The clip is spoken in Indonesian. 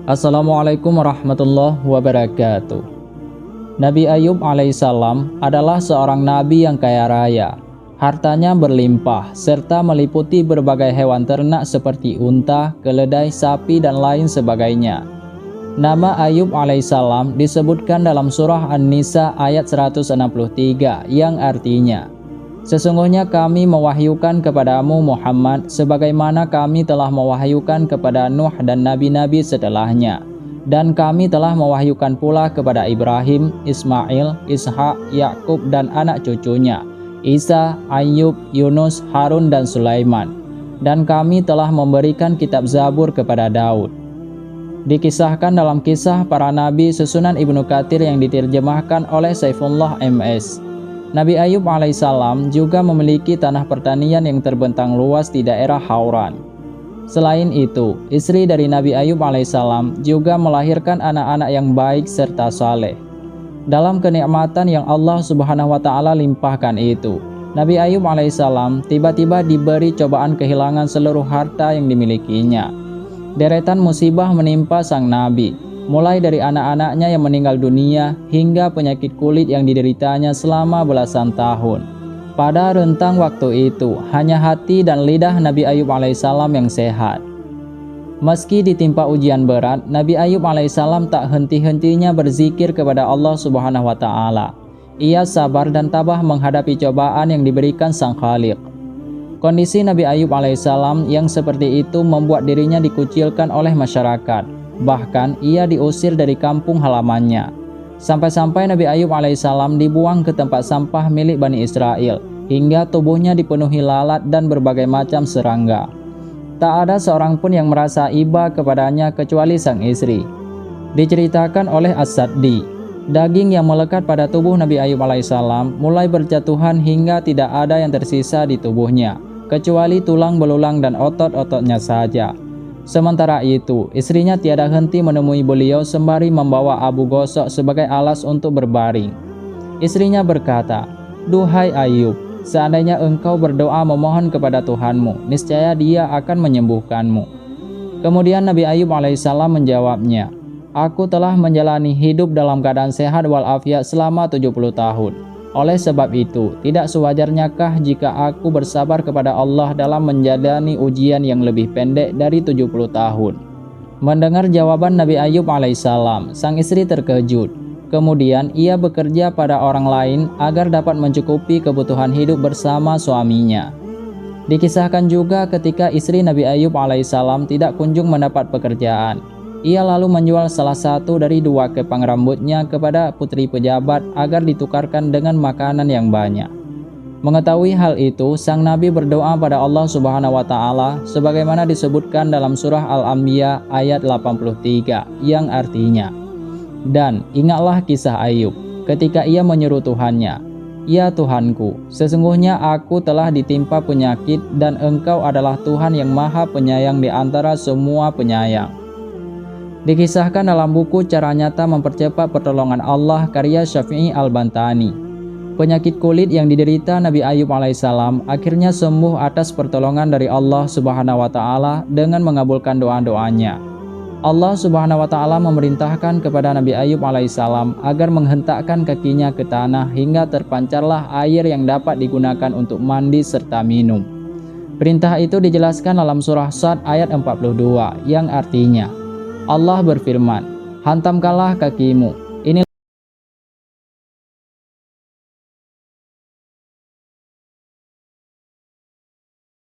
Assalamualaikum warahmatullahi wabarakatuh. Nabi Ayub alaihissalam adalah seorang nabi yang kaya raya. Hartanya berlimpah serta meliputi berbagai hewan ternak seperti unta, keledai, sapi, dan lain sebagainya. Nama Ayub alaihissalam disebutkan dalam surah An-Nisa ayat 163 yang artinya, "Sesungguhnya kami mewahyukan kepadamu Muhammad sebagaimana kami telah mewahyukan kepada Nuh dan nabi-nabi setelahnya. Dan kami telah mewahyukan pula kepada Ibrahim, Ismail, Ishak, Yakub dan anak cucunya, Isa, Ayub, Yunus, Harun dan Sulaiman. Dan kami telah memberikan kitab Zabur kepada Daud." Dikisahkan dalam kisah para nabi susunan Ibnu Katsir yang diterjemahkan oleh Saifullah MS. Nabi Ayub alaihissalam juga memiliki tanah pertanian yang terbentang luas di daerah Hauran. Selain itu, istri dari Nabi Ayub alaihissalam juga melahirkan anak-anak yang baik serta saleh. Dalam kenikmatan yang Allah Subhanahu wa Ta'ala limpahkan itu, Nabi Ayub alaihissalam tiba-tiba diberi cobaan kehilangan seluruh harta yang dimilikinya. Deretan musibah menimpa sang nabi, mulai dari anak-anaknya yang meninggal dunia hingga penyakit kulit yang dideritanya selama belasan tahun. Pada rentang waktu itu, hanya hati dan lidah Nabi Ayub alaihissalam yang sehat. Meski ditimpa ujian berat, Nabi Ayub alaihissalam tak henti-hentinya berzikir kepada Allah Subhanahu wa Ta'ala. Ia sabar dan tabah menghadapi cobaan yang diberikan Sang Khaliq. Kondisi Nabi Ayub alaihissalam yang seperti itu membuat dirinya dikucilkan oleh masyarakat. Bahkan ia diusir dari kampung halamannya. Sampai-sampai Nabi Ayub alaihissalam dibuang ke tempat sampah milik Bani Israel, hingga tubuhnya dipenuhi lalat dan berbagai macam serangga. Tak ada seorang pun yang merasa iba kepadanya kecuali sang istri. Diceritakan oleh As-Saddi, daging yang melekat pada tubuh Nabi Ayub alaihissalam mulai berjatuhan hingga tidak ada yang tersisa di tubuhnya, kecuali tulang belulang dan otot-ototnya saja. Sementara itu, istrinya tiada henti menemui beliau sembari membawa abu gosok sebagai alas untuk berbaring. Istrinya berkata, "Duhai Ayub, seandainya engkau berdoa memohon kepada Tuhanmu, niscaya Dia akan menyembuhkanmu." Kemudian Nabi Ayub alaihissalam menjawabnya, "Aku telah menjalani hidup dalam keadaan sehat walafiat selama 70 tahun. Oleh sebab itu, tidak sewajarnyakah jika aku bersabar kepada Allah dalam menjalani ujian yang lebih pendek dari 70 tahun?" Mendengar jawaban Nabi Ayub alaihissalam, sang istri terkejut. Kemudian ia bekerja pada orang lain agar dapat mencukupi kebutuhan hidup bersama suaminya. Dikisahkan juga ketika istri Nabi Ayub alaihissalam tidak kunjung mendapat pekerjaan. Ia lalu menjual salah satu dari 2 kepang rambutnya kepada putri pejabat agar ditukarkan dengan makanan yang banyak. Mengetahui hal itu, sang nabi berdoa pada Allah Subhanahu wa Ta'ala sebagaimana disebutkan dalam surah Al-Anbiya ayat 83 yang artinya, "Dan ingatlah kisah Ayub ketika ia menyeru Tuhannya, 'Ya Tuhanku, sesungguhnya aku telah ditimpa penyakit dan Engkau adalah Tuhan yang Maha Penyayang di antara semua penyayang.'" Dikisahkan dalam buku Cara Nyata Mempercepat Pertolongan Allah karya Syafi'i Al-Bantani, penyakit kulit yang diderita Nabi Ayub alaihissalam akhirnya sembuh atas pertolongan dari Allah Subhanahu wa Ta'ala dengan mengabulkan doa-doanya. Allah Subhanahu wa Ta'ala memerintahkan kepada Nabi Ayub alaihissalam agar menghentakkan kakinya ke tanah hingga terpancarlah air yang dapat digunakan untuk mandi serta minum. Perintah itu dijelaskan dalam surah Sad ayat 42 yang artinya, Allah berfirman, "Hantamkanlah kakimu,